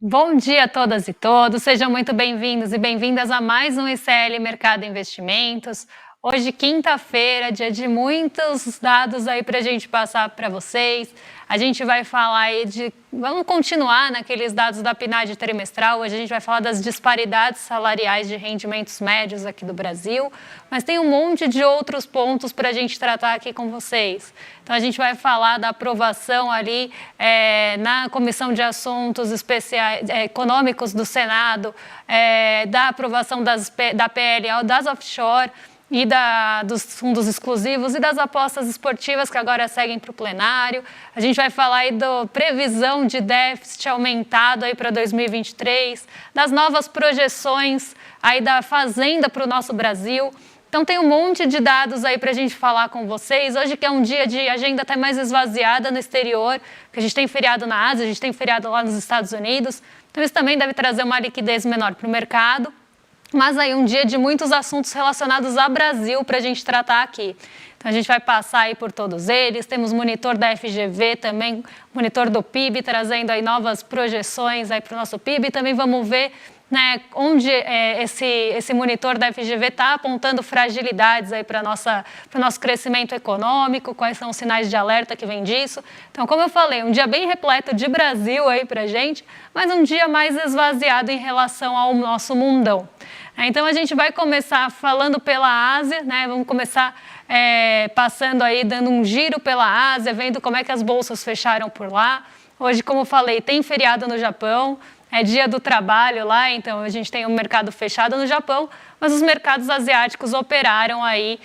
Bom dia a todas e todos, sejam muito bem-vindos e bem-vindas a mais um ICL Mercado Investimentos. Hoje, quinta-feira, dia de muitos dados aí para a gente passar para vocês. A gente vai falar aí vamos continuar naqueles dados da PNAD trimestral. Hoje a gente vai falar das disparidades salariais de rendimentos médios aqui do Brasil, mas tem um monte de outros pontos para a gente tratar aqui com vocês. Então a gente vai falar da aprovação ali na Comissão de Assuntos Especiais Econômicos do Senado, da aprovação da PL das offshore, e dos fundos exclusivos e das apostas esportivas que agora seguem para o plenário. A gente vai falar aí da previsão de déficit aumentado aí para 2023, das novas projeções aí da Fazenda para o nosso Brasil. Então tem um monte de dados aí para a gente falar com vocês. Hoje que é um dia de agenda até mais esvaziada no exterior, que a gente tem feriado na Ásia, a gente tem feriado lá nos Estados Unidos. Então isso também deve trazer uma liquidez menor para o mercado. Mas aí um dia de muitos assuntos relacionados ao Brasil para a gente tratar aqui. Então a gente vai passar aí por todos eles, temos monitor da FGV também, monitor do PIB, trazendo aí novas projeções aí para o nosso PIB. Também vamos ver onde esse monitor da FGV está apontando fragilidades aí para o nosso crescimento econômico, quais são os sinais de alerta que vem disso. Então, como eu falei, um dia bem repleto de Brasil aí para a gente, mas um dia mais esvaziado em relação ao nosso mundão. Então a gente vai começar falando pela Ásia, vamos começar passando aí, dando um giro pela Ásia, vendo como é que as bolsas fecharam por lá. Hoje, como eu falei, tem feriado no Japão, é dia do trabalho lá, então a gente tem um mercado fechado no Japão, mas os mercados asiáticos operaram aí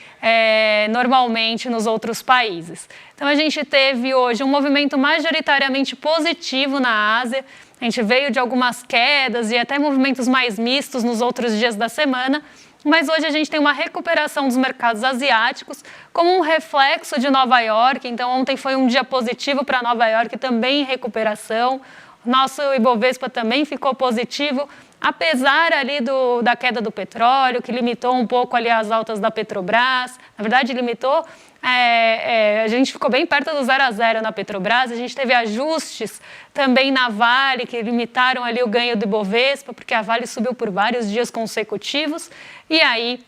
normalmente nos outros países. Então a gente teve hoje um movimento majoritariamente positivo na Ásia. A gente veio de algumas quedas e até movimentos mais mistos nos outros dias da semana, mas hoje a gente tem uma recuperação dos mercados asiáticos como um reflexo de Nova York. Então ontem foi um dia positivo para Nova York, também em recuperação. Nosso Ibovespa também ficou positivo, apesar ali da queda do petróleo, que limitou um pouco ali as altas da Petrobras. Na verdade, limitou. A gente ficou bem perto do 0 a 0 na Petrobras. A gente teve ajustes também na Vale, que limitaram ali o ganho do Ibovespa, porque a Vale subiu por vários dias consecutivos. E aí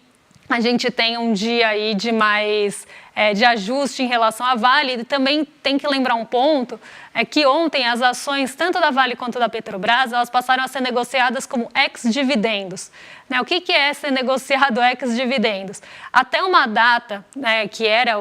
a gente tem um dia aí de ajuste em relação à Vale. E também tem que lembrar um ponto, que ontem as ações, tanto da Vale quanto da Petrobras, elas passaram a ser negociadas como ex-dividendos. O que é ser negociado ex-dividendos? Até uma data, que era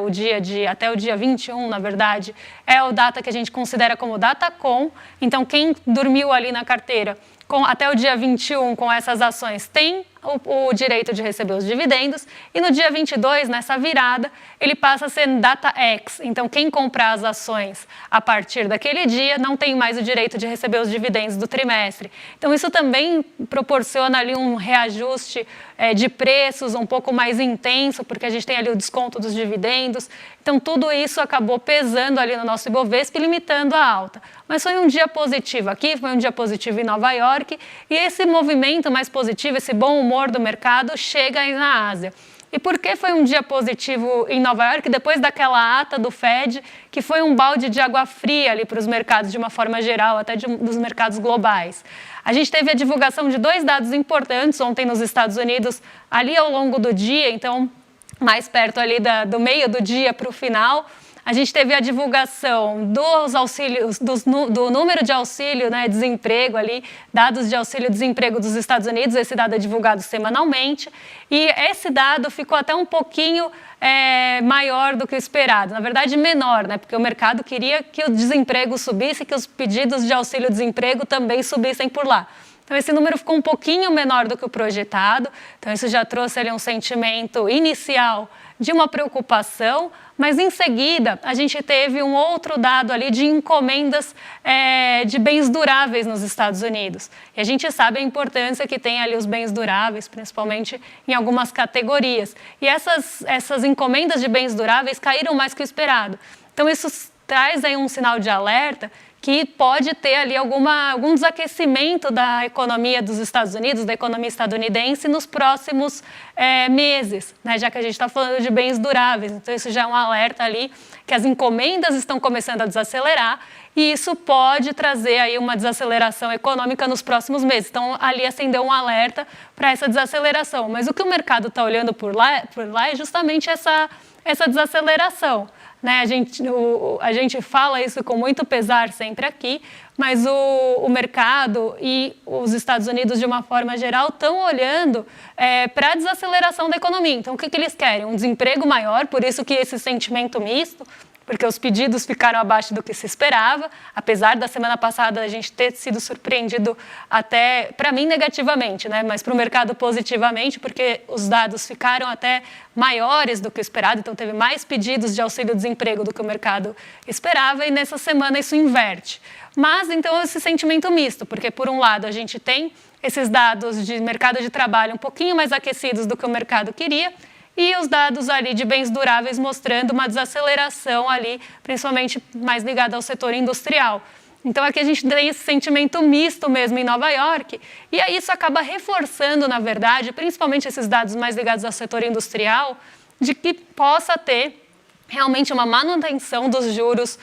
até o dia 21, na verdade, é a data que a gente considera como data com. Então, quem dormiu ali na carteira até o dia 21 com essas ações tem o direito de receber os dividendos, e no dia 22, nessa virada, ele passa a ser data ex. Então, quem comprar as ações a partir daquele dia não tem mais o direito de receber os dividendos do trimestre. Então, isso também proporciona ali um reajuste de preços um pouco mais intenso, porque a gente tem ali o desconto dos dividendos. Então, tudo isso acabou pesando ali no nosso Ibovespa e limitando a alta. Mas foi um dia positivo aqui, foi um dia positivo em Nova York, e esse movimento mais positivo, esse bom humor do mercado chega aí na Ásia. E por que foi um dia positivo em Nova York, depois daquela ata do Fed, que foi um balde de água fria ali para os mercados de uma forma geral, até dos mercados globais? A gente teve a divulgação de 2 dados importantes ontem nos Estados Unidos, ali ao longo do dia, então mais perto ali do meio do dia para o final. A gente teve a divulgação dos auxílios, do número de auxílio, desemprego ali, dados de auxílio-desemprego dos Estados Unidos. Esse dado é divulgado semanalmente, e esse dado ficou até um pouquinho maior do que o esperado. Na verdade, menor, porque o mercado queria que o desemprego subisse, que os pedidos de auxílio-desemprego também subissem por lá. Então, esse número ficou um pouquinho menor do que o projetado. Então, isso já trouxe ali um sentimento inicial de uma preocupação, mas em seguida a gente teve um outro dado ali de encomendas de bens duráveis nos Estados Unidos. E a gente sabe a importância que tem ali os bens duráveis, principalmente em algumas categorias. E essas encomendas de bens duráveis caíram mais que o esperado. Então isso traz aí um sinal de alerta que pode ter ali algum desaquecimento da economia dos Estados Unidos, da economia estadunidense, nos próximos meses, né? Já que a gente está falando de bens duráveis. Então, isso já é um alerta ali que as encomendas estão começando a desacelerar e isso pode trazer aí uma desaceleração econômica nos próximos meses. Então, ali acendeu um alerta para essa desaceleração. Mas o que o mercado está olhando por lá é justamente essa desaceleração. Né? A gente fala isso com muito pesar sempre aqui, mas o mercado e os Estados Unidos, de uma forma geral, estão olhando para a desaceleração da economia. Então, o que eles querem? Um desemprego maior, por isso que esse sentimento misto, porque os pedidos ficaram abaixo do que se esperava, apesar da semana passada a gente ter sido surpreendido até, para mim, negativamente, né? Mas para o mercado positivamente, porque os dados ficaram até maiores do que o esperado, então teve mais pedidos de auxílio-desemprego do que o mercado esperava, e nessa semana isso inverte. Mas, então, esse sentimento misto, porque, por um lado, a gente tem esses dados de mercado de trabalho um pouquinho mais aquecidos do que o mercado queria, e os dados ali de bens duráveis mostrando uma desaceleração ali, principalmente mais ligada ao setor industrial. Então, aqui a gente tem esse sentimento misto mesmo em Nova York, e aí isso acaba reforçando, na verdade, principalmente esses dados mais ligados ao setor industrial, de que possa ter realmente uma manutenção dos juros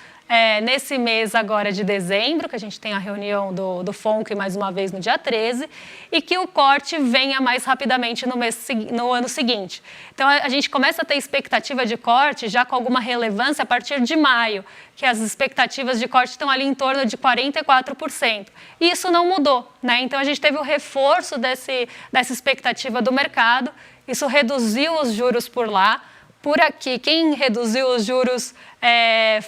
nesse mês agora de dezembro, que a gente tem a reunião do FONC mais uma vez no dia 13, e que o corte venha mais rapidamente no ano seguinte. Então, a gente começa a ter expectativa de corte já com alguma relevância a partir de maio, que as expectativas de corte estão ali em torno de 44%. E isso não mudou, né? Então, a gente teve o reforço dessa expectativa do mercado, isso reduziu os juros por lá. Por aqui, quem reduziu os juros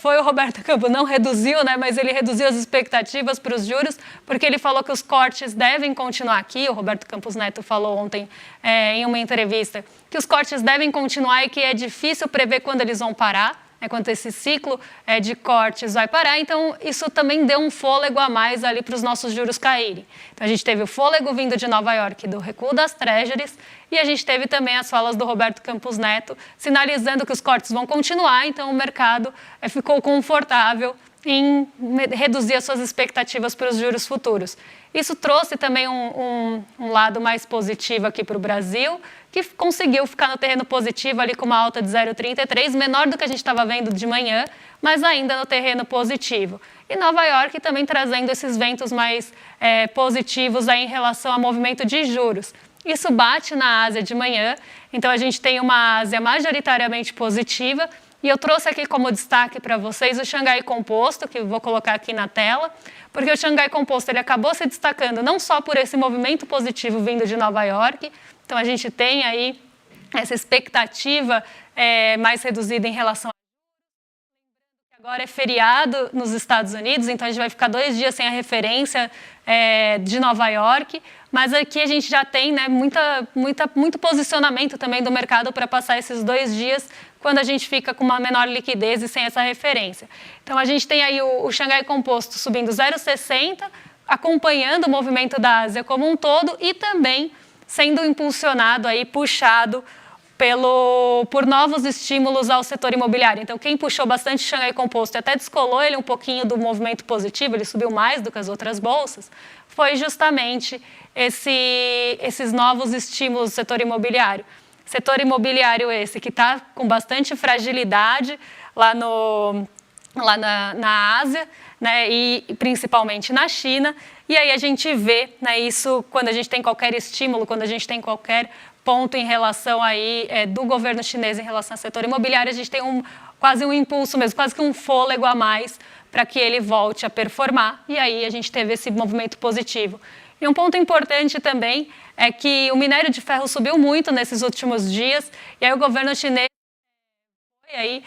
foi o Roberto Campos. Não reduziu, né, mas ele reduziu as expectativas para os juros, porque ele falou que os cortes devem continuar aqui. O Roberto Campos Neto falou ontem em uma entrevista que os cortes devem continuar e que é difícil prever quando eles vão parar, quando esse ciclo de cortes vai parar. Então, isso também deu um fôlego a mais ali para os nossos juros caírem. Então, a gente teve o fôlego vindo de Nova York do recuo das Treasuries e a gente teve também as falas do Roberto Campos Neto sinalizando que os cortes vão continuar. Então, o mercado ficou confortável em reduzir as suas expectativas para os juros futuros. Isso trouxe também um lado mais positivo aqui para o Brasil, que conseguiu ficar no terreno positivo ali com uma alta de 0,33, menor do que a gente estava vendo de manhã, mas ainda no terreno positivo. E Nova York também trazendo esses ventos mais positivos aí em relação ao movimento de juros. Isso bate na Ásia de manhã, então a gente tem uma Ásia majoritariamente positiva, e eu trouxe aqui como destaque para vocês o Xangai Composto, que eu vou colocar aqui na tela, porque o Xangai Composto ele acabou se destacando não só por esse movimento positivo vindo de Nova York, então a gente tem aí essa expectativa mais reduzida em relação a... Agora é feriado nos Estados Unidos, então a gente vai ficar 2 dias sem a referência de Nova York, mas aqui a gente já tem, né, muito posicionamento também do mercado para passar esses 2 dias quando a gente fica com uma menor liquidez e sem essa referência. Então, a gente tem aí o Xangai Composto subindo 0,60, acompanhando o movimento da Ásia como um todo e também sendo impulsionado, aí, puxado por novos estímulos ao setor imobiliário. Então, quem puxou bastante Xangai Composto e até descolou ele um pouquinho do movimento positivo, ele subiu mais do que as outras bolsas, foi justamente esses novos estímulos do setor imobiliário. Setor imobiliário esse que está com bastante fragilidade lá na Ásia, né, e principalmente na China. E aí a gente vê, né, isso quando a gente tem qualquer estímulo, quando a gente tem qualquer ponto em relação aí, do governo chinês em relação ao setor imobiliário, a gente tem quase um impulso mesmo, quase que um fôlego a mais para que ele volte a performar. E aí a gente teve esse movimento positivo. E um ponto importante também é que o minério de ferro subiu muito nesses últimos dias, e aí o governo chinês foi aí,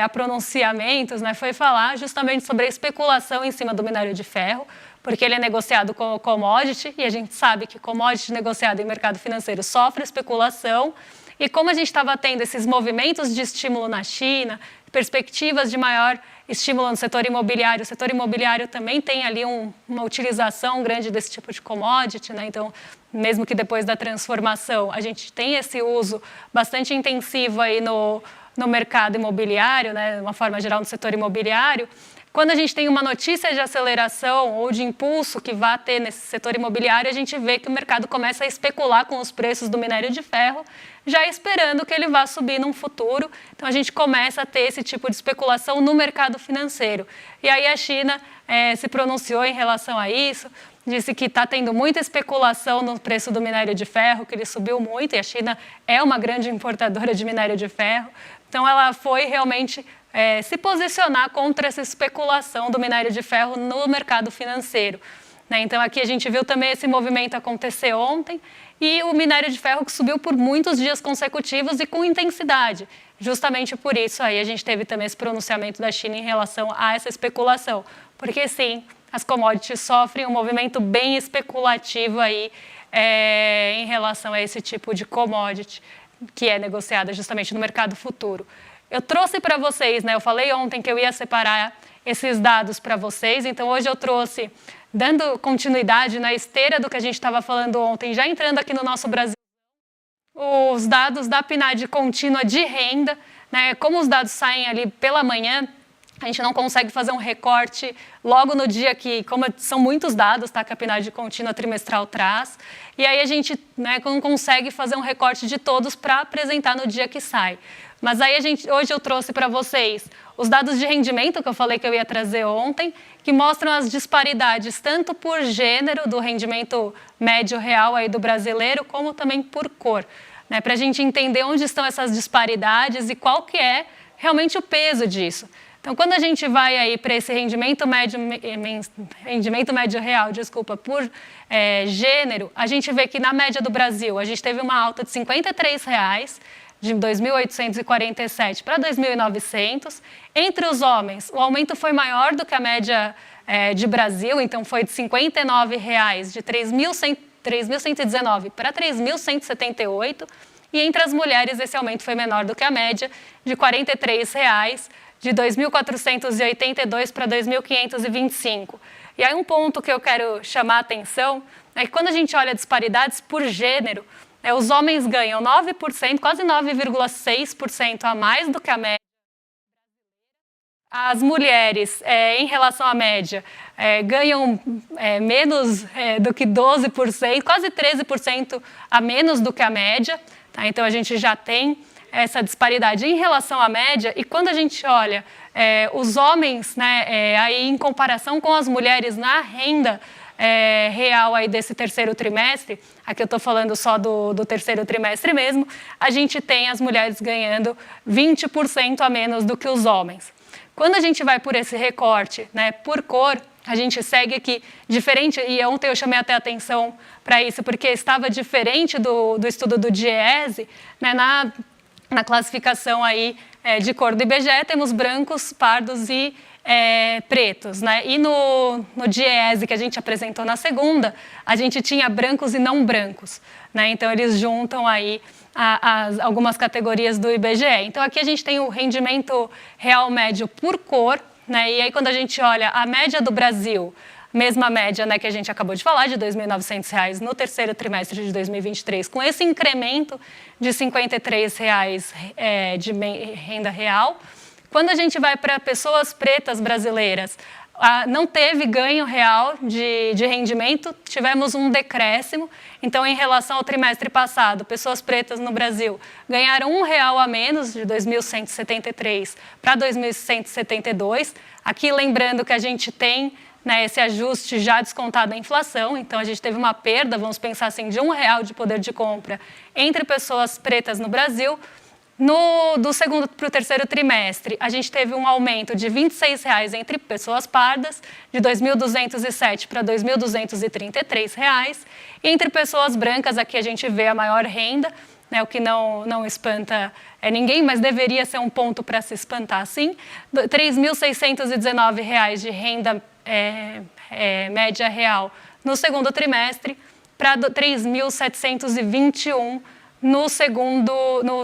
a pronunciamentos, né, foi falar justamente sobre a especulação em cima do minério de ferro, porque ele é negociado como commodity, e a gente sabe que commodity negociado em mercado financeiro sofre especulação, e como a gente estava tendo esses movimentos de estímulo na China, perspectivas de maior estímulo no setor imobiliário, o setor imobiliário também tem ali uma utilização grande desse tipo de commodity, né? Então, mesmo que depois da transformação, a gente tem esse uso bastante intensivo aí no mercado imobiliário, né? De uma forma geral no setor imobiliário, Quando a gente tem uma notícia de aceleração ou de impulso que vai ter nesse setor imobiliário, a gente vê que o mercado começa a especular com os preços do minério de ferro, já esperando que ele vá subir num futuro. Então, a gente começa a ter esse tipo de especulação no mercado financeiro. E aí a China se pronunciou em relação a isso, disse que está tendo muita especulação no preço do minério de ferro, que ele subiu muito, e a China é uma grande importadora de minério de ferro. Então, ela foi realmente se posicionar contra essa especulação do minério de ferro no mercado financeiro. Então, aqui a gente viu também esse movimento acontecer ontem, e o minério de ferro que subiu por muitos dias consecutivos e com intensidade. Justamente por isso aí a gente teve também esse pronunciamento da China em relação a essa especulação. Porque sim, as commodities sofrem um movimento bem especulativo aí em relação a esse tipo de commodity que é negociada justamente no mercado futuro. Eu trouxe para vocês, eu falei ontem que eu ia separar esses dados para vocês, então hoje eu trouxe, dando continuidade na esteira do que a gente estava falando ontem, já entrando aqui no nosso Brasil, os dados da PNAD contínua de renda, como os dados saem ali pela manhã, a gente não consegue fazer um recorte logo no dia que, como são muitos dados, que a PNAD contínua trimestral traz, e aí a gente não consegue fazer um recorte de todos para apresentar no dia que sai. Mas aí hoje eu trouxe para vocês os dados de rendimento que eu falei que eu ia trazer ontem, que mostram as disparidades tanto por gênero do rendimento médio real aí do brasileiro, como também por cor, para a gente entender onde estão essas disparidades e qual que é realmente o peso disso. Então, quando a gente vai aí para esse rendimento médio real, por gênero, a gente vê que na média do Brasil a gente teve uma alta de R$ 53,00, de 2.847 para 2.900. Entre os homens, o aumento foi maior do que a média de Brasil, então foi de R$ 59,00, de 3.119 para 3.178. E entre as mulheres, esse aumento foi menor do que a média, de R$ 43,00, de 2.482 para 2.525. E aí um ponto que eu quero chamar a atenção é que quando a gente olha disparidades por gênero, os homens ganham 9%, quase 9,6% a mais do que a média. As mulheres, em relação à média, ganham menos do que 12%, quase 13% a menos do que a média. Então, a gente já tem essa disparidade em relação à média. E quando a gente olha os homens, aí em comparação com as mulheres na renda real aí desse terceiro trimestre, aqui eu estou falando só do terceiro trimestre mesmo, a gente tem as mulheres ganhando 20% a menos do que os homens. Quando a gente vai por esse recorte, por cor, a gente segue aqui diferente, e ontem eu chamei até atenção para isso, porque estava diferente do estudo do DIEESE, na classificação aí de cor do IBGE, temos brancos, pardos e pretos, E no DIEESE que a gente apresentou na segunda, a gente tinha brancos e não brancos, Então eles juntam aí algumas categorias do IBGE. Então aqui a gente tem o rendimento real médio por cor, E aí quando a gente olha a média do Brasil, mesma média que a gente acabou de falar, de R$ 2.900 no terceiro trimestre de 2023, com esse incremento de R$ 53,00 de renda real. Quando a gente vai para pessoas pretas brasileiras, não teve ganho real de rendimento, tivemos um decréscimo. Então, em relação ao trimestre passado, pessoas pretas no Brasil ganharam R$ 1,00 a menos, de 2.173 para 2.172. Aqui, lembrando que a gente tem esse ajuste já descontado da inflação, então a gente teve uma perda, vamos pensar assim, de R$ 1,00 de poder de compra entre pessoas pretas no Brasil. Do segundo para o terceiro trimestre, a gente teve um aumento de R$ 26,00 entre pessoas pardas, de 2.207 para 2.233,00. E entre pessoas brancas, aqui a gente vê a maior renda, o que não espanta ninguém, mas deveria ser um ponto para se espantar, sim. R$ 3.619,00 de renda média real no segundo trimestre, para 3.721 no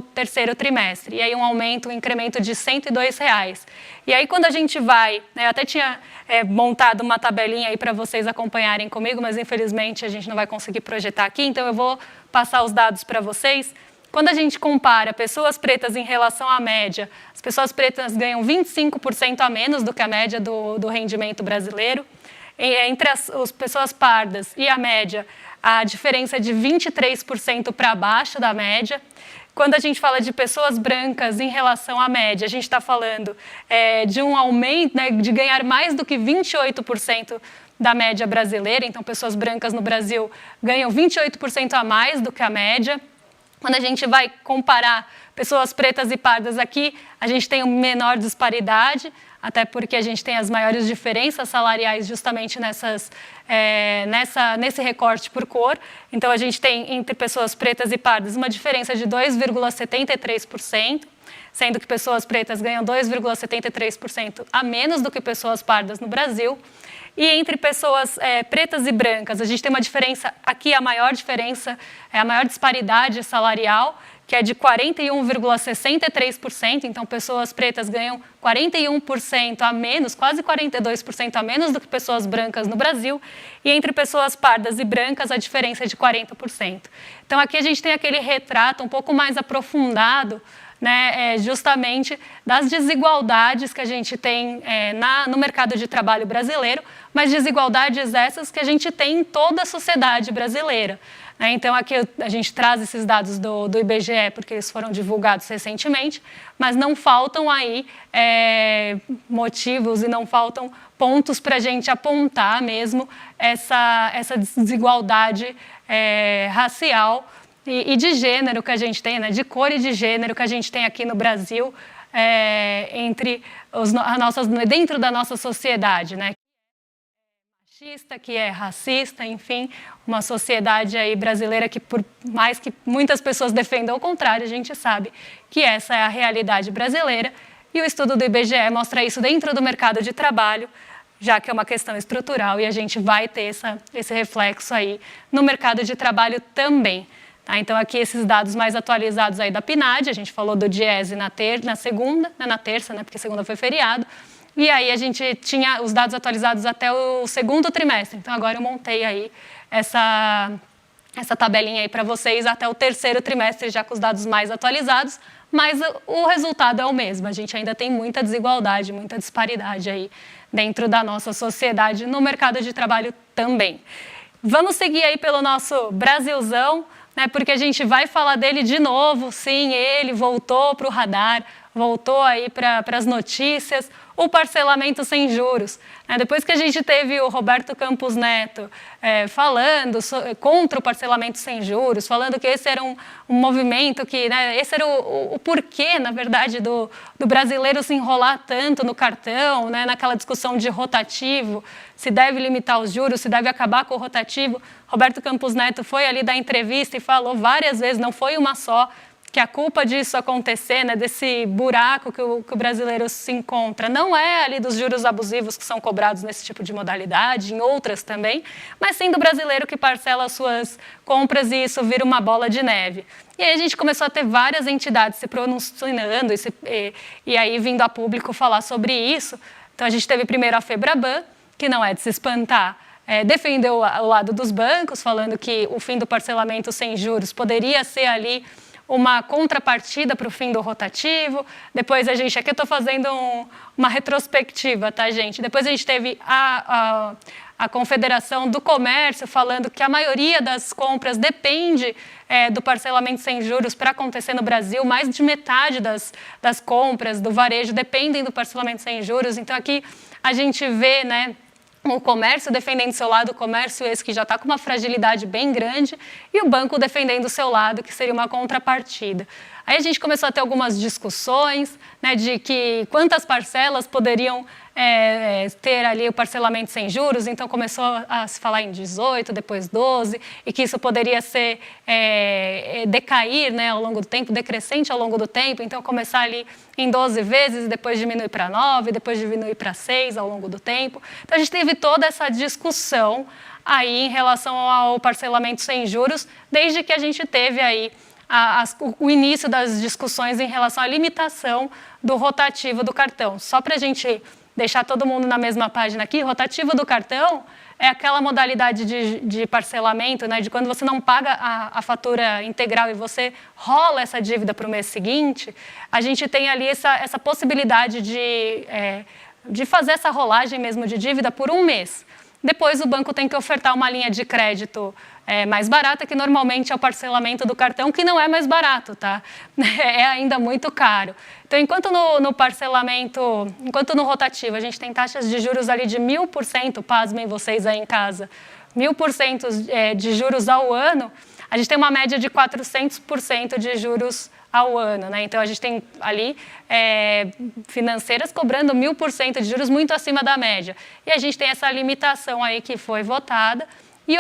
terceiro trimestre. E aí um incremento de R$ 102,00. E aí quando a gente vai, eu até tinha montado uma tabelinha aí para vocês acompanharem comigo, mas infelizmente a gente não vai conseguir projetar aqui, então eu vou passar os dados para vocês. quando a gente compara pessoas pretas em relação à média, as pessoas pretas ganham 25% a menos do que a média do rendimento brasileiro. Entre as pessoas pardas e a média, a diferença é de 23% para baixo da média. Quando a gente fala de pessoas brancas em relação à média, a gente está falando de um aumento, né, de ganhar mais do que 28% da média brasileira. Então, pessoas brancas no Brasil ganham 28% a mais do que a média. Quando a gente vai comparar pessoas pretas e pardas aqui, a gente tem uma menor disparidade, até porque a gente tem as maiores diferenças salariais justamente nesse recorte por cor. Então, a gente tem entre pessoas pretas e pardas uma diferença de 2,73%, sendo que pessoas pretas ganham 2,73% a menos do que pessoas pardas no Brasil. E entre pessoas pretas e brancas, a gente tem uma diferença, aqui a maior diferença, a maior disparidade salarial, que é de 41,63%, então pessoas pretas ganham 41% a menos, quase 42% a menos do que pessoas brancas no Brasil, e entre pessoas pardas e brancas a diferença é de 40%. Então aqui a gente tem aquele retrato um pouco mais aprofundado, né, justamente das desigualdades que a gente tem no mercado de trabalho brasileiro, mas desigualdades essas que a gente tem em toda a sociedade brasileira. Então, aqui a gente traz esses dados do IBGE, porque eles foram divulgados recentemente, mas não faltam aí motivos e não faltam pontos para a gente apontar mesmo essa desigualdade racial e de gênero que a gente tem, né, de cor e de gênero que a gente tem aqui no Brasil, dentro da nossa sociedade, né? Que é racista, enfim, uma sociedade aí brasileira que, por mais que muitas pessoas defendam o contrário, a gente sabe que essa é a realidade brasileira, e o estudo do IBGE mostra isso dentro do mercado de trabalho, já que é uma questão estrutural, e a gente vai ter esse reflexo aí no mercado de trabalho também. Tá? Então, aqui esses dados mais atualizados aí da PNAD, a gente falou do Diese na terça, né, porque segunda foi feriado. E aí a gente tinha os dados atualizados até o segundo trimestre. Então, agora eu montei aí essa tabelinha aí para vocês até o terceiro trimestre, já com os dados mais atualizados, mas o resultado é o mesmo. A gente ainda tem muita desigualdade, muita disparidade aí dentro da nossa sociedade, no mercado de trabalho também. Vamos seguir aí pelo nosso Brasilzão, né, porque a gente vai falar dele de novo. Sim, ele voltou para o radar, voltou aí para as notícias, o parcelamento sem juros. Depois que a gente teve o Roberto Campos Neto falando contra o parcelamento sem juros, falando que esse era um movimento que, né, esse era o porquê, na verdade, do brasileiro se enrolar tanto no cartão, né, naquela discussão de rotativo, se deve limitar os juros, se deve acabar com o rotativo. Roberto Campos Neto foi ali dar entrevista e falou várias vezes, não foi uma só, que a culpa disso acontecer, né, desse buraco que o brasileiro se encontra, não é ali dos juros abusivos que são cobrados nesse tipo de modalidade, em outras também, mas sim do brasileiro que parcela as suas compras e isso vira uma bola de neve. E aí a gente começou a ter várias entidades se pronunciando e aí vindo a público falar sobre isso. Então a gente teve primeiro a Febraban, que não é de se espantar, defendeu o lado dos bancos, falando que o fim do parcelamento sem juros poderia ser ali uma contrapartida para o fim do rotativo. Depois aqui eu estou fazendo uma retrospectiva, tá, gente? Depois a gente teve a Confederação do Comércio falando que a maioria das compras depende do parcelamento sem juros para acontecer no Brasil. Mais de metade das compras do varejo dependem do parcelamento sem juros. Então aqui a gente vê, né, o comércio defendendo seu lado, o comércio esse que já está com uma fragilidade bem grande, e o banco defendendo o seu lado, que seria uma contrapartida. Aí a gente começou a ter algumas discussões, né, de que quantas parcelas poderiam ter ali o parcelamento sem juros, então começou a se falar em 18, depois 12, e que isso poderia ser decair, né, ao longo do tempo, decrescente ao longo do tempo, então começar ali em 12 vezes, depois diminuir para 9, depois diminuir para 6 ao longo do tempo. Então a gente teve toda essa discussão aí em relação ao parcelamento sem juros, desde que a gente teve aí o início das discussões em relação à limitação do rotativo do cartão. Só para a gente deixar todo mundo na mesma página aqui, rotativo do cartão é aquela modalidade de parcelamento, né, de quando você não paga a fatura integral e você rola essa dívida para o mês seguinte, a gente tem ali essa possibilidade de fazer essa rolagem mesmo de dívida por um mês. Depois o banco tem que ofertar uma linha de crédito mais barata, que normalmente é o parcelamento do cartão, que não é mais barato, tá? É ainda muito caro. Então, enquanto no parcelamento, enquanto no rotativo, a gente tem taxas de juros ali de 1000%, pasmem vocês aí em casa, 1000% de juros ao ano, a gente tem uma média de 400% de juros ao ano, né? Então, a gente tem ali financeiras cobrando 1000% de juros muito acima da média. E a gente tem essa limitação aí que foi votada, e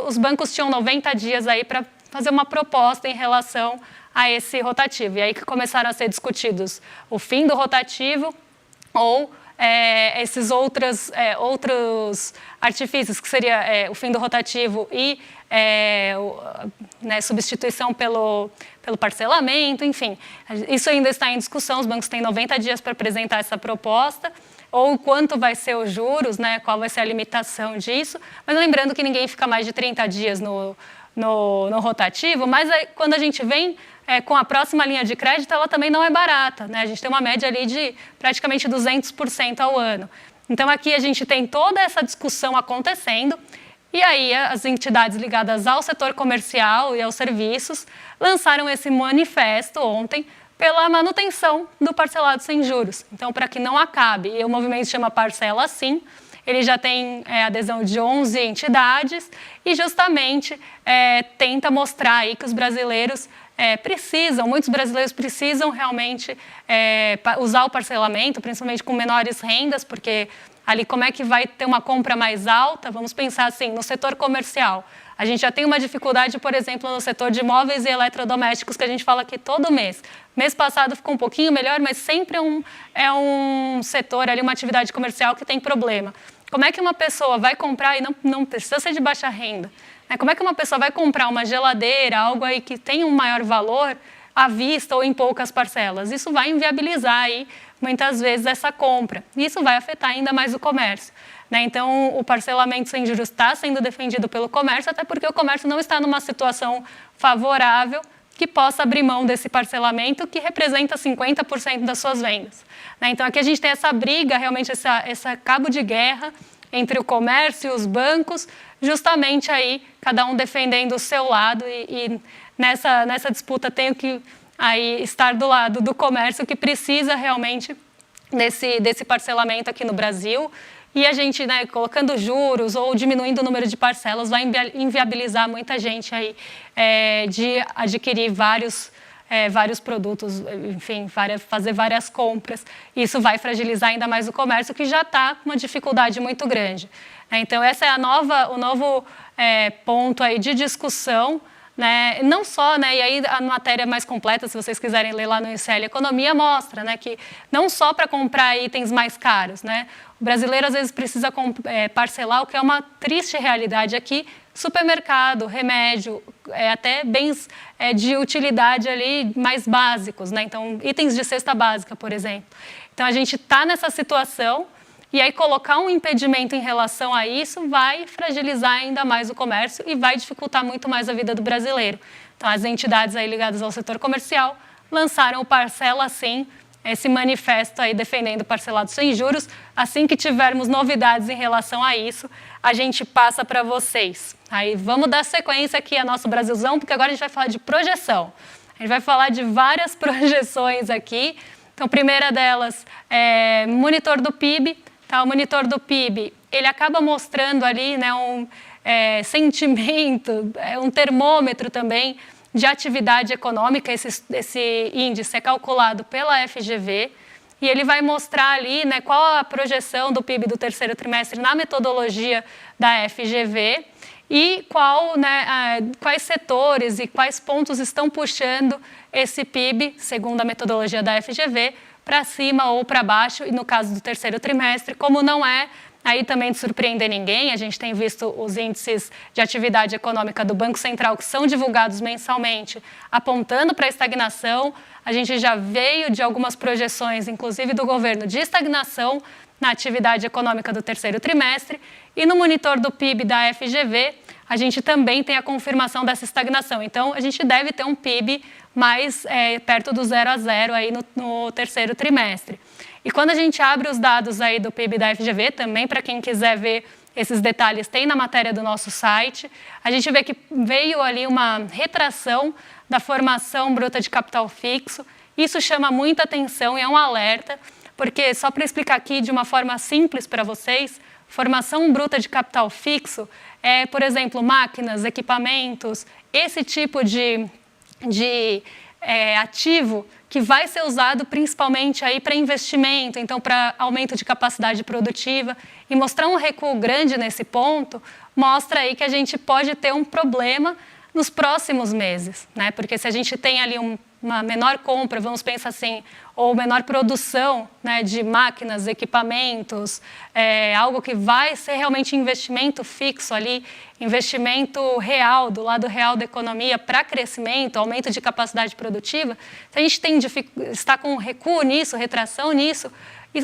os bancos tinham 90 dias aí para fazer uma proposta em relação a esse rotativo. E aí que começaram a ser discutidos o fim do rotativo ou esses outros artifícios, que seria o fim do rotativo e substituição pelo parcelamento, enfim. Isso ainda está em discussão, os bancos têm 90 dias para apresentar essa proposta, ou quanto vai ser os juros, né, qual vai ser a limitação disso, mas lembrando que ninguém fica mais de 30 dias no rotativo, mas aí, quando a gente vem com a próxima linha de crédito, ela também não é barata, né? A gente tem uma média ali de praticamente 200% ao ano. Então, aqui a gente tem toda essa discussão acontecendo, e aí as entidades ligadas ao setor comercial e aos serviços lançaram esse manifesto ontem pela manutenção do parcelado sem juros. Então, para que não acabe, e o movimento se chama Parcela Sim, ele já tem adesão de 11 entidades e justamente tenta mostrar aí que os brasileiros muitos brasileiros precisam realmente usar o parcelamento, principalmente com menores rendas, porque ali como é que vai ter uma compra mais alta? Vamos pensar assim, no setor comercial. A gente já tem uma dificuldade, por exemplo, no setor de móveis e eletrodomésticos, que a gente fala aqui todo mês. Mês passado ficou um pouquinho melhor, mas sempre é um setor, ali, uma atividade comercial que tem problema. Como é que uma pessoa vai comprar, e não precisa ser de baixa renda, né? Como é que uma pessoa vai comprar uma geladeira, algo aí que tem um maior valor, à vista ou em poucas parcelas? Isso vai inviabilizar aí, muitas vezes, essa compra. E isso vai afetar ainda mais o comércio, né? Então, o parcelamento sem juros está sendo defendido pelo comércio, até porque o comércio não está numa situação favorável que possa abrir mão desse parcelamento, que representa 50% das suas vendas, né? Então, aqui a gente tem essa briga, realmente essa cabo de guerra entre o comércio e os bancos, justamente aí cada um defendendo o seu lado, e nessa disputa tenho que aí estar do lado do comércio, que precisa realmente desse parcelamento aqui no Brasil. E a gente, né, colocando juros ou diminuindo o número de parcelas, vai inviabilizar muita gente aí de adquirir vários produtos, enfim, fazer várias compras. Isso vai fragilizar ainda mais o comércio, que já está com uma dificuldade muito grande. Então, essa é o novo ponto aí de discussão, né? Não só, né, e aí a matéria mais completa, se vocês quiserem ler lá no ICL Economia, mostra, né, que não só para comprar itens mais caros, né, o brasileiro às vezes precisa parcelar, o que é uma triste realidade aqui, supermercado, remédio, até bens de utilidade ali mais básicos, né? Então, itens de cesta básica, por exemplo. Então, a gente está nessa situação, e aí colocar um impedimento em relação a isso vai fragilizar ainda mais o comércio e vai dificultar muito mais a vida do brasileiro. Então, as entidades aí ligadas ao setor comercial lançaram o Parcela Sim, esse manifesto aí defendendo o parcelado sem juros. Assim que tivermos novidades em relação a isso, a gente passa para vocês. Aí vamos dar sequência aqui ao nosso Brasilzão, porque agora a gente vai falar de projeção. A gente vai falar de várias projeções aqui. Então, a primeira delas é monitor do PIB. Tá, o monitor do PIB, ele acaba mostrando ali, né, um sentimento, um termômetro também de atividade econômica. Esse índice é calculado pela FGV e ele vai mostrar ali, né, qual a projeção do PIB do terceiro trimestre na metodologia da FGV e quais setores e quais pontos estão puxando esse PIB, segundo a metodologia da FGV, para cima ou para baixo, e no caso do terceiro trimestre, como não é aí também de surpreender ninguém. A gente tem visto os índices de atividade econômica do Banco Central, que são divulgados mensalmente, apontando para a estagnação. A gente já veio de algumas projeções, inclusive do governo, de estagnação na atividade econômica do terceiro trimestre. E no monitor do PIB da FGV, a gente também tem a confirmação dessa estagnação. Então, a gente deve ter um PIB mais perto do 0 a 0 aí no terceiro trimestre. E quando a gente abre os dados aí do PIB da FGV, também para quem quiser ver esses detalhes, tem na matéria do nosso site, a gente vê que veio ali uma retração da formação bruta de capital fixo. Isso chama muita atenção e é um alerta, porque só para explicar aqui de uma forma simples para vocês, formação bruta de capital fixo é, por exemplo, máquinas, equipamentos, esse tipo de ativo que vai ser usado principalmente aí para investimento, então para aumento de capacidade produtiva, e mostrar um recuo grande nesse ponto mostra aí que a gente pode ter um problema nos próximos meses, né? Porque se a gente tem ali uma menor compra, vamos pensar assim, ou menor produção, né, de máquinas, equipamentos, algo que vai ser realmente investimento fixo ali, investimento real, do lado real da economia para crescimento, aumento de capacidade produtiva, se a gente está com recuo nisso, retração nisso,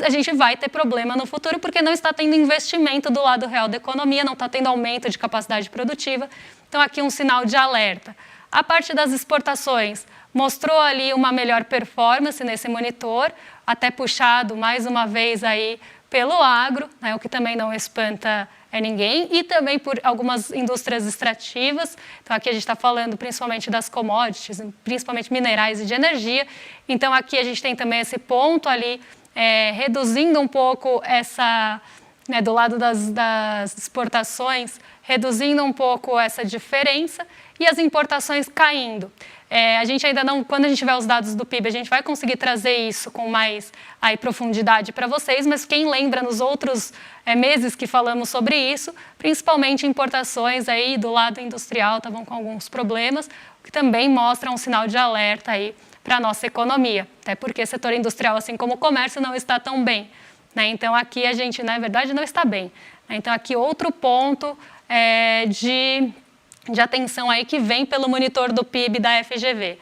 a gente vai ter problema no futuro porque não está tendo investimento do lado real da economia, não está tendo aumento de capacidade produtiva. Então, aqui um sinal de alerta. A parte das exportações mostrou ali uma melhor performance nesse monitor, até puxado mais uma vez aí pelo agro, né, o que também não espanta ninguém, e também por algumas indústrias extrativas. Então, aqui a gente está falando principalmente das commodities, principalmente minerais e de energia. Então, aqui a gente tem também esse ponto ali, reduzindo um pouco essa, né, do lado das exportações, reduzindo um pouco essa diferença, e as importações caindo. A gente ainda não, quando a gente tiver os dados do PIB, a gente vai conseguir trazer isso com mais aí, profundidade para vocês, mas quem lembra nos outros meses que falamos sobre isso, principalmente importações aí do lado industrial estavam com alguns problemas, o que também mostra um sinal de alerta aí para a nossa economia, até porque o setor industrial, assim como o comércio, não está tão bem, né? Então, aqui a gente, na verdade, não está bem, né? Então, aqui outro ponto de atenção aí que vem pelo monitor do PIB da FGV.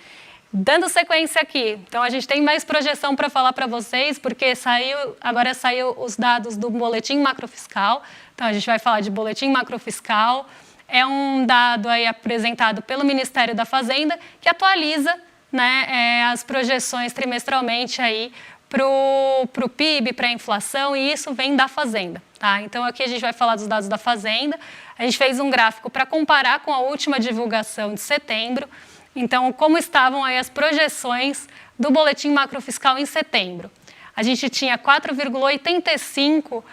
Dando sequência aqui, então a gente tem mais projeção para falar para vocês, porque agora saiu os dados do boletim macrofiscal, então a gente vai falar de boletim macrofiscal, é um dado aí apresentado pelo Ministério da Fazenda, que atualiza, né, as projeções trimestralmente aí para o PIB, para a inflação, e isso vem da Fazenda. Tá? Então, aqui a gente vai falar dos dados da Fazenda. A gente fez um gráfico para comparar com a última divulgação de setembro. Então, como estavam aí as projeções do boletim macrofiscal em setembro? A gente tinha 4,85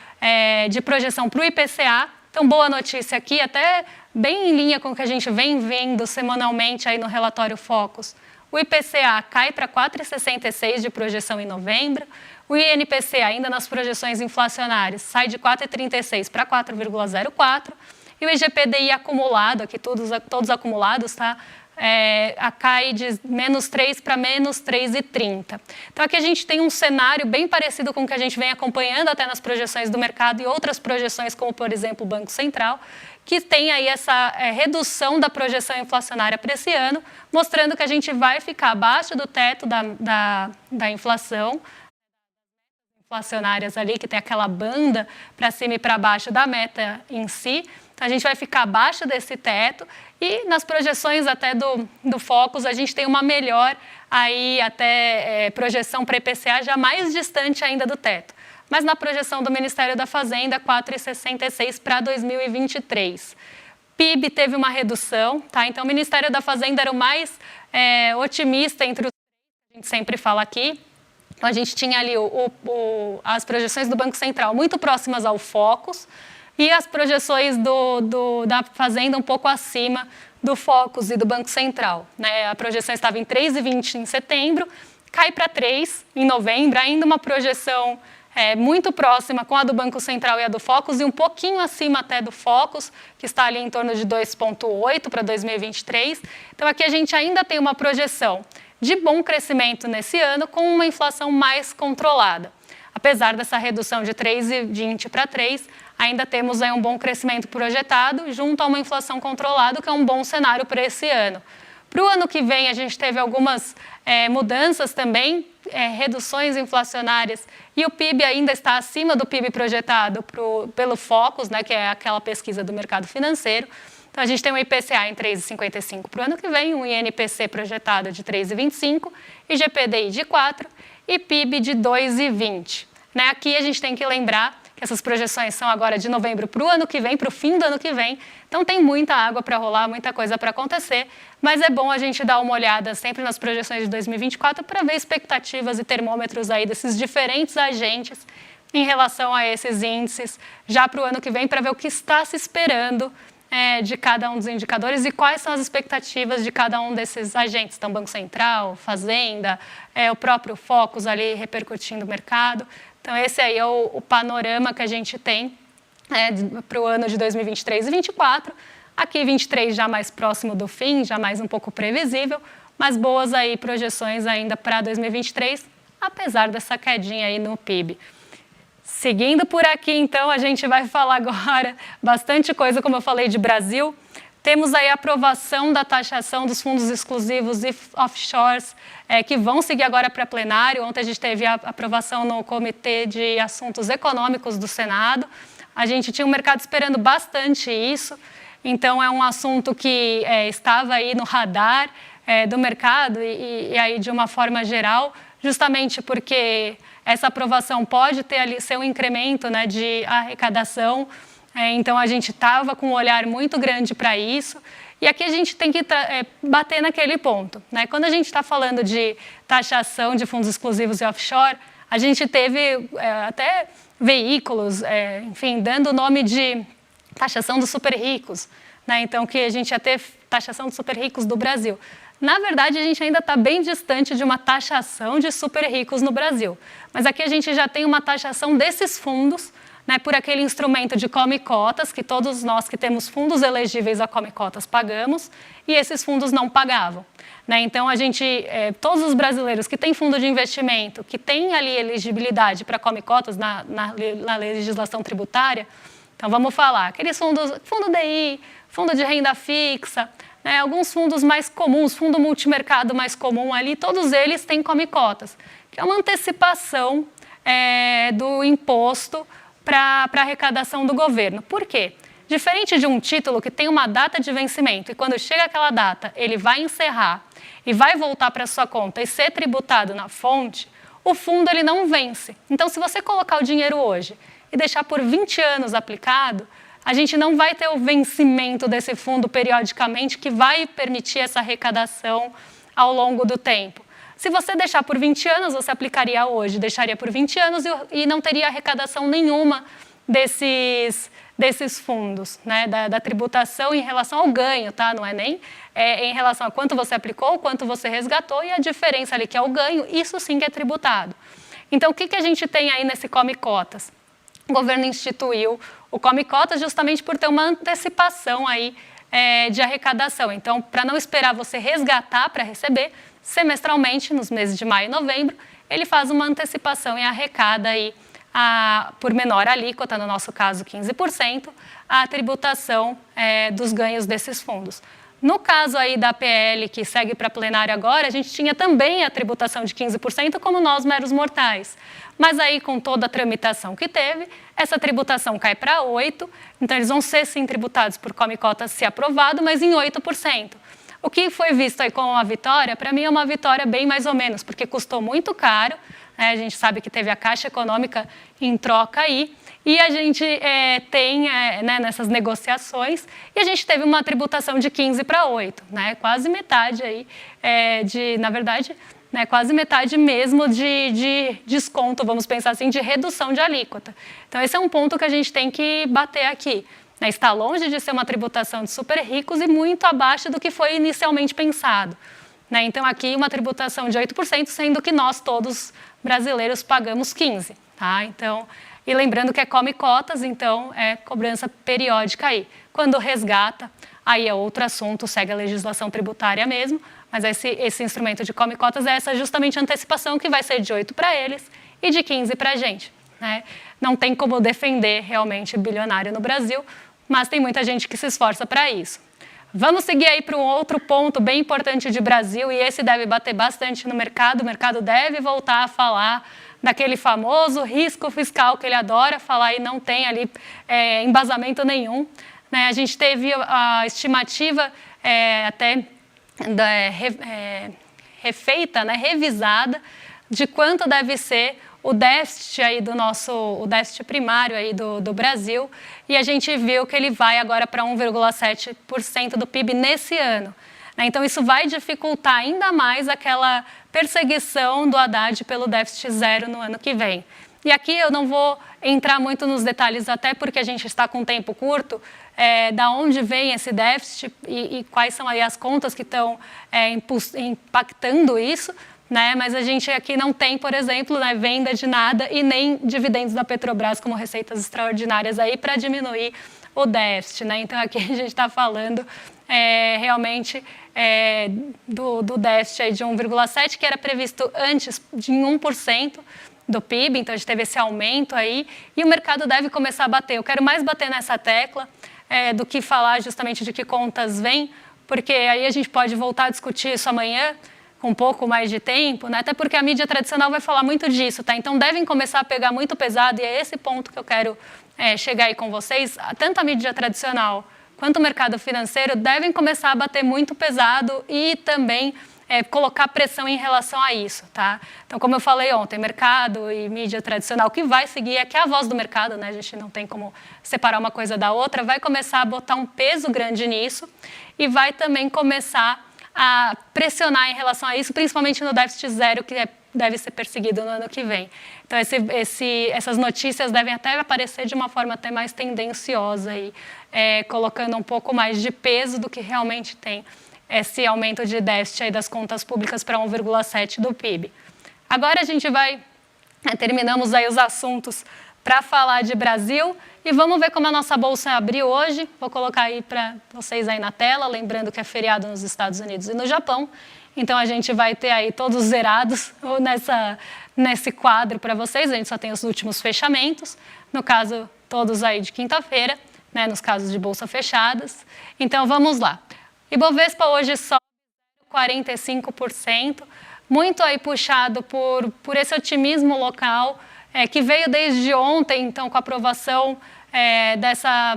de projeção para o IPCA. Então, boa notícia aqui, até bem em linha com o que a gente vem vendo semanalmente aí no relatório Focus. O IPCA cai para 4,66 de projeção em novembro. O INPC, ainda nas projeções inflacionárias, sai de 4,36 para 4,04. E o IGPDI acumulado, aqui todos acumulados, tá? Cai de menos 3 para menos 3,30. Então, aqui a gente tem um cenário bem parecido com o que a gente vem acompanhando até nas projeções do mercado e outras projeções, como, por exemplo, o Banco Central, que tem aí essa redução da projeção inflacionária para esse ano, mostrando que a gente vai ficar abaixo do teto da inflação, inflacionárias ali, que tem aquela banda para cima e para baixo da meta em si. Então, a gente vai ficar abaixo desse teto e nas projeções até do Focus, a gente tem uma melhor aí até projeção para IPCA já mais distante ainda do teto. Mas na projeção do Ministério da Fazenda, 4,66 para 2023. PIB teve uma redução, tá? Então o Ministério da Fazenda era o mais otimista entre os que a gente sempre fala aqui. Então a gente tinha ali as projeções do Banco Central muito próximas ao Focus e as projeções da Fazenda um pouco acima do Focus e do Banco Central, né? A projeção estava em 3,20 em setembro, cai para 3 em novembro, ainda uma projeção muito próxima com a do Banco Central e a do Focus, e um pouquinho acima até do Focus, que está ali em torno de 2,8 para 2023. Então, aqui a gente ainda tem uma projeção de bom crescimento nesse ano, com uma inflação mais controlada. A apesar dessa redução de 3,20 para 3, ainda temos aí um bom crescimento projetado, junto a uma inflação controlada, que é um bom cenário para esse ano. Para o ano que vem, a gente teve algumas mudanças também, reduções inflacionárias, e o PIB ainda está acima do PIB projetado pelo Focus, né, que é aquela pesquisa do mercado financeiro. Então, a gente tem um IPCA em 3,55 para o ano que vem, um INPC projetado de 3,25, IGPDI de 4 e PIB de 2,20. Né? Aqui a gente tem que lembrar que essas projeções são agora de novembro para o ano que vem, para o fim do ano que vem. Então, tem muita água para rolar, muita coisa para acontecer, mas é bom a gente dar uma olhada sempre nas projeções de 2024 para ver expectativas e termômetros aí desses diferentes agentes em relação a esses índices, já para o ano que vem, para ver o que está se esperando de cada um dos indicadores e quais são as expectativas de cada um desses agentes. Então, Banco Central, Fazenda, o próprio Focus ali repercutindo o mercado. Então, esse aí é o panorama que a gente tem para o ano de 2023 e 2024. Aqui, 23 já mais próximo do fim, já mais um pouco previsível, mas boas aí projeções ainda para 2023, apesar dessa quedinha aí no PIB. Seguindo por aqui, então, a gente vai falar agora bastante coisa, como eu falei, de Brasil. Temos aí a aprovação da taxação dos fundos exclusivos e offshores, que vão seguir agora para plenário. Ontem a gente teve a aprovação no Comitê de Assuntos Econômicos do Senado. A gente tinha o mercado esperando bastante isso, então é um assunto que estava aí no radar do mercado e aí de uma forma geral, justamente porque essa aprovação pode ter ali seu incremento, né, de arrecadação. Então, a gente estava com um olhar muito grande para isso. E aqui a gente tem que bater naquele ponto. Né? Quando a gente está falando de taxação de fundos exclusivos e offshore, a gente teve até veículos, enfim, dando o nome de taxação dos super ricos. Né? Então, que a gente ia ter taxação dos super ricos do Brasil. Na verdade, a gente ainda está bem distante de uma taxação de super ricos no Brasil. Mas aqui a gente já tem uma taxação desses fundos, né, por aquele instrumento de come-cotas, que todos nós que temos fundos elegíveis a come-cotas pagamos, e esses fundos não pagavam. Né? Então, todos os brasileiros que têm fundo de investimento, que têm ali elegibilidade para come-cotas na legislação tributária, então vamos falar, aqueles fundos, fundo DI, fundo de renda fixa, né, alguns fundos mais comuns, fundo multimercado mais comum ali, todos eles têm come-cotas, que é uma antecipação do imposto para a arrecadação do governo. Por quê? Diferente de um título que tem uma data de vencimento e quando chega aquela data ele vai encerrar e vai voltar para a sua conta e ser tributado na fonte, o fundo ele não vence. Então, se você colocar o dinheiro hoje e deixar por 20 anos aplicado, a gente não vai ter o vencimento desse fundo periodicamente que vai permitir essa arrecadação ao longo do tempo. Se você deixar por 20 anos, você aplicaria hoje, deixaria por 20 anos e não teria arrecadação nenhuma desses fundos, né, da tributação em relação ao ganho, tá? Não é nem em relação a quanto você aplicou, quanto você resgatou e a diferença ali que é o ganho, isso sim que é tributado. Então, o que a gente tem aí nesse come-cotas? O governo instituiu o come-cotas justamente por ter uma antecipação aí de arrecadação. Então, para não esperar você resgatar para receber, semestralmente, nos meses de maio e novembro, ele faz uma antecipação e arrecada aí, por menor alíquota, no nosso caso 15%, a tributação dos ganhos desses fundos. No caso aí da PL, que segue para plenário agora, a gente tinha também a tributação de 15%, como nós, meros mortais. Mas aí, com toda a tramitação que teve, essa tributação cai para 8%, então eles vão ser, sim, tributados por come-cotas se aprovado, mas em 8%. O que foi visto aí como uma vitória, para mim é uma vitória bem mais ou menos, porque custou muito caro, né? A gente sabe que teve a Caixa Econômica em troca aí, e a gente tem né, nessas negociações, e a gente teve uma tributação de 15% para 8%, né? Quase metade aí, na verdade, né, quase metade mesmo de desconto, vamos pensar assim, de redução de alíquota. Então, esse é um ponto que a gente tem que bater aqui. Está longe de ser uma tributação de super ricos e muito abaixo do que foi inicialmente pensado. Então, aqui uma tributação de 8%, sendo que nós todos brasileiros pagamos 15%. Tá? Então, e lembrando que é come-cotas, então é cobrança periódica aí. Quando resgata, aí é outro assunto, segue a legislação tributária mesmo, mas esse instrumento de come-cotas é essa justamente antecipação que vai ser de 8% para eles e de 15% para a gente. né? Não tem como defender realmente bilionário no Brasil, mas tem muita gente que se esforça para isso. Vamos seguir aí para um outro ponto bem importante de Brasil, e esse deve bater bastante no mercado. O mercado deve voltar a falar daquele famoso risco fiscal que ele adora falar e não tem ali embasamento nenhum, né? A gente teve a estimativa até refeita, né, revisada, de quanto deve ser o déficit aí o déficit primário aí do Brasil, e a gente viu que ele vai agora para 1,7% do PIB nesse ano. Então isso vai dificultar ainda mais aquela perseguição do Haddad pelo déficit zero no ano que vem. E aqui eu não vou entrar muito nos detalhes, até porque a gente está com tempo curto, da onde vem esse déficit e quais são aí as contas que estão impactando isso, né? Mas a gente aqui não tem, por exemplo, né, venda de nada e nem dividendos da Petrobras como receitas extraordinárias aí para diminuir o déficit, né? Então aqui a gente está falando realmente do déficit aí de 1,7%, que era previsto antes de 1% do PIB, então a gente teve esse aumento aí, e o mercado deve começar a bater. Eu quero mais bater nessa tecla do que falar justamente de que contas vêm, porque aí a gente pode voltar a discutir isso amanhã, com um pouco mais de tempo, né? Até porque a mídia tradicional vai falar muito disso, tá? Então devem começar a pegar muito pesado, e é esse ponto que eu quero chegar aí com vocês. Tanto a mídia tradicional quanto o mercado financeiro devem começar a bater muito pesado e também colocar pressão em relação a isso, tá? Então, como eu falei ontem, mercado e mídia tradicional, o que vai seguir é que a voz do mercado, né? A gente não tem como separar uma coisa da outra, vai começar a botar um peso grande nisso e vai também começar a pressionar em relação a isso, principalmente no déficit zero, que deve ser perseguido no ano que vem. Então, essas notícias devem até aparecer de uma forma até mais tendenciosa, aí, colocando um pouco mais de peso do que realmente tem esse aumento de déficit aí das contas públicas para 1,7% do PIB. Agora a gente terminamos aí os assuntos para falar de Brasil e vamos ver como a nossa bolsa abriu hoje. Vou colocar aí para vocês aí na tela, lembrando que é feriado nos Estados Unidos e no Japão. Então a gente vai ter aí todos zerados nesse quadro para vocês. A gente só tem os últimos fechamentos, no caso todos aí de quinta-feira, né, nos casos de bolsa fechadas. Então vamos lá. Ibovespa hoje sobe 45%, muito aí puxado por esse otimismo local, que veio desde ontem, então, com a aprovação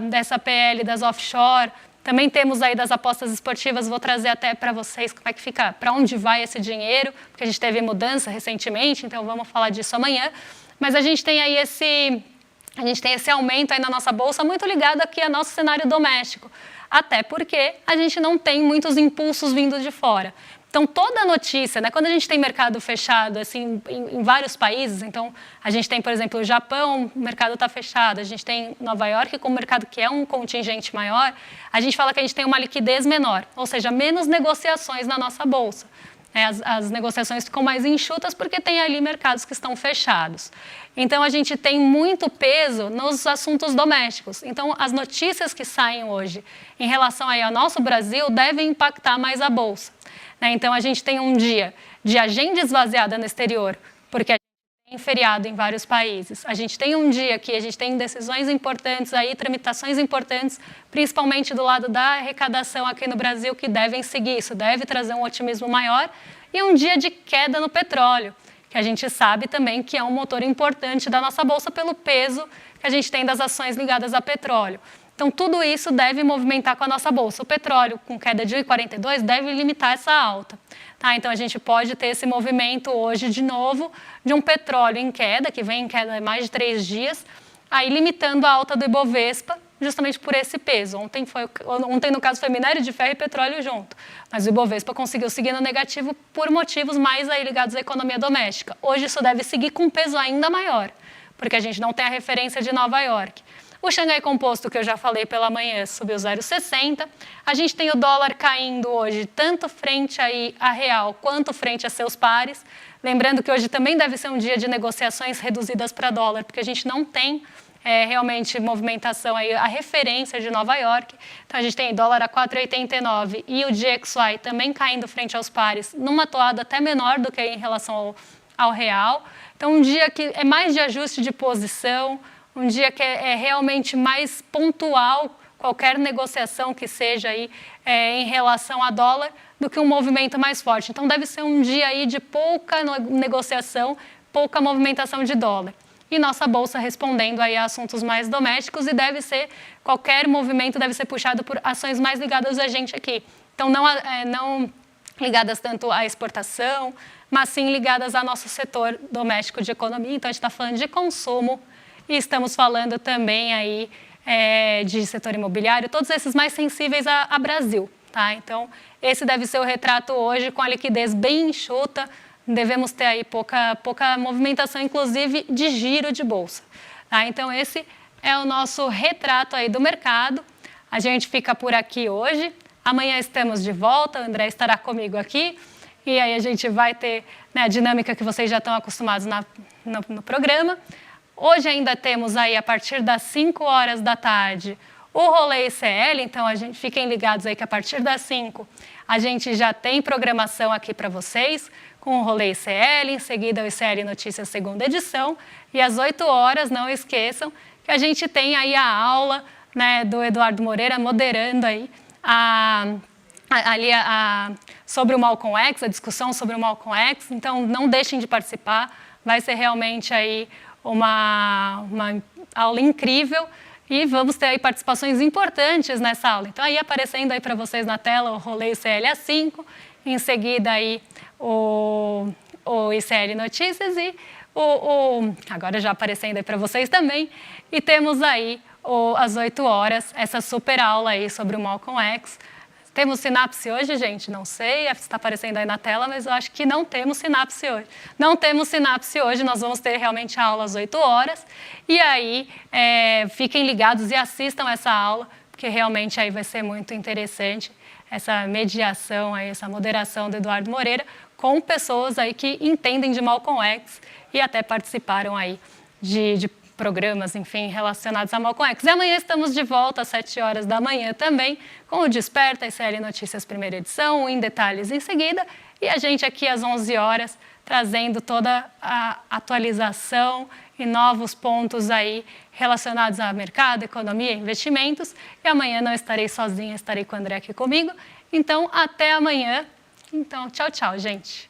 dessa PL das offshore. Também temos aí das apostas esportivas, vou trazer até para vocês como é que fica, para onde vai esse dinheiro, porque a gente teve mudança recentemente, então vamos falar disso amanhã. Mas a gente tem aí esse aumento aí na nossa bolsa, muito ligado aqui ao nosso cenário doméstico, até porque a gente não tem muitos impulsos vindo de fora. Então, toda notícia, né, quando a gente tem mercado fechado assim, em vários países, então a gente tem, por exemplo, o Japão, o mercado está fechado, a gente tem Nova York com o mercado que é um contingente maior, a gente fala que a gente tem uma liquidez menor, ou seja, menos negociações na nossa bolsa. As negociações ficam mais enxutas porque tem ali mercados que estão fechados. Então, a gente tem muito peso nos assuntos domésticos. Então, as notícias que saem hoje em relação aí ao nosso Brasil devem impactar mais a bolsa. Então, a gente tem um dia de agenda esvaziada no exterior, porque a gente tem feriado em vários países. A gente tem um dia que a gente tem decisões importantes, aí, tramitações importantes, principalmente do lado da arrecadação aqui no Brasil, que devem seguir isso, deve trazer um otimismo maior. E um dia de queda no petróleo, que a gente sabe também que é um motor importante da nossa bolsa pelo peso que a gente tem das ações ligadas a petróleo. Então, tudo isso deve movimentar com a nossa bolsa. O petróleo, com queda de 1,42, deve limitar essa alta. Tá? Então, a gente pode ter esse movimento hoje, de novo, de um petróleo em queda, que vem em queda há mais de 3 dias, aí limitando a alta do Ibovespa, justamente por esse peso. Ontem, no caso, foi minério de ferro e petróleo junto. Mas o Ibovespa conseguiu seguir no negativo por motivos mais aí ligados à economia doméstica. Hoje, isso deve seguir com um peso ainda maior, porque a gente não tem a referência de Nova York. O Xangai Composto, que eu já falei pela manhã, subiu 0,60. A gente tem o dólar caindo hoje, tanto frente aí a real, quanto frente a seus pares. Lembrando que hoje também deve ser um dia de negociações reduzidas para dólar, porque a gente não tem realmente movimentação, aí, a referência de Nova York. Então, a gente tem dólar a 4,89 e o DXY também caindo frente aos pares, numa toada até menor do que em relação ao real. Então, um dia que é mais de ajuste de posição, um dia que é realmente mais pontual, qualquer negociação que seja aí em relação a dólar, do que um movimento mais forte. Então, deve ser um dia aí de pouca negociação, pouca movimentação de dólar. E nossa bolsa respondendo aí a assuntos mais domésticos e qualquer movimento deve ser puxado por ações mais ligadas a gente aqui. Então, não ligadas tanto à exportação, mas sim ligadas ao nosso setor doméstico de economia. Então, a gente está falando de consumo e estamos falando também aí de setor imobiliário, todos esses mais sensíveis a Brasil. Tá? Então, esse deve ser o retrato hoje, com a liquidez bem enxuta, devemos ter aí pouca movimentação, inclusive de giro de bolsa. Tá? Então, esse é o nosso retrato aí do mercado. A gente fica por aqui hoje. Amanhã estamos de volta, o André estará comigo aqui. E aí a gente vai ter a dinâmica que vocês já estão acostumados no programa. Hoje ainda temos aí, a partir das 5 horas da tarde, o Rolê ICL. Então, fiquem ligados aí que a partir das 5 a gente já tem programação aqui para vocês, com o Rolê ICL, em seguida o ICL Notícias segunda edição. E às 8 horas, não esqueçam, que a gente tem aí a aula do Eduardo Moreira moderando aí sobre o Malcolm X, a discussão sobre o Malcolm X. Então, não deixem de participar, vai ser realmente aí uma aula incrível e vamos ter aí participações importantes nessa aula. Então, aí aparecendo aí para vocês na tela o Rolê ICL às 5, em seguida aí o ICL Notícias e agora já aparecendo aí para vocês também, e temos aí às 8 horas essa super aula aí sobre o Malcolm X. Temos sinapse hoje, gente? Não sei, está aparecendo aí na tela, mas eu acho que não temos sinapse hoje. Não temos sinapse hoje, nós vamos ter realmente a aula às 8 horas. E aí, fiquem ligados e assistam essa aula, porque realmente aí vai ser muito interessante essa mediação, aí, essa moderação do Eduardo Moreira, com pessoas aí que entendem de Malcolm X e até participaram aí de programas, enfim, relacionados a Malcolm X. E amanhã estamos de volta às 7 horas da manhã também, com o Desperta, ICL Notícias primeira edição, o Em Detalhes em seguida, e a gente aqui às 11 horas, trazendo toda a atualização e novos pontos aí relacionados a mercado, economia, investimentos. E amanhã não estarei sozinha, estarei com o André aqui comigo. Então, até amanhã. Então, tchau, tchau, gente.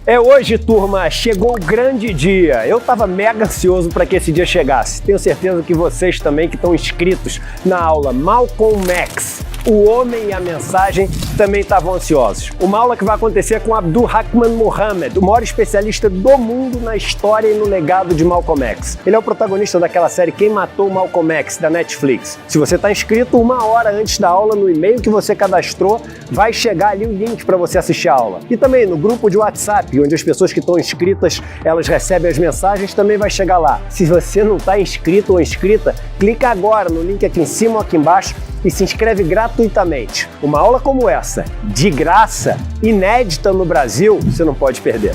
Hoje, turma, chegou o grande dia. Eu estava mega ansioso para que esse dia chegasse. Tenho certeza que vocês também que estão inscritos na aula Malcolm X, o homem e a mensagem, também estavam ansiosos. Uma aula que vai acontecer com Abdul Rahman Mohammed, o maior especialista do mundo na história e no legado de Malcolm X. Ele é o protagonista daquela série Quem Matou Malcolm X, da Netflix. Se você está inscrito, 1 hora antes da aula, no e-mail que você cadastrou, vai chegar ali o link para você assistir a aula. E também no grupo de WhatsApp, onde as pessoas que estão inscritas, elas recebem as mensagens, também vai chegar lá. Se você não está inscrito ou inscrita, clica agora no link aqui em cima ou aqui embaixo e se inscreve gratuitamente. Uma aula como essa, de graça, inédita no Brasil, você não pode perder.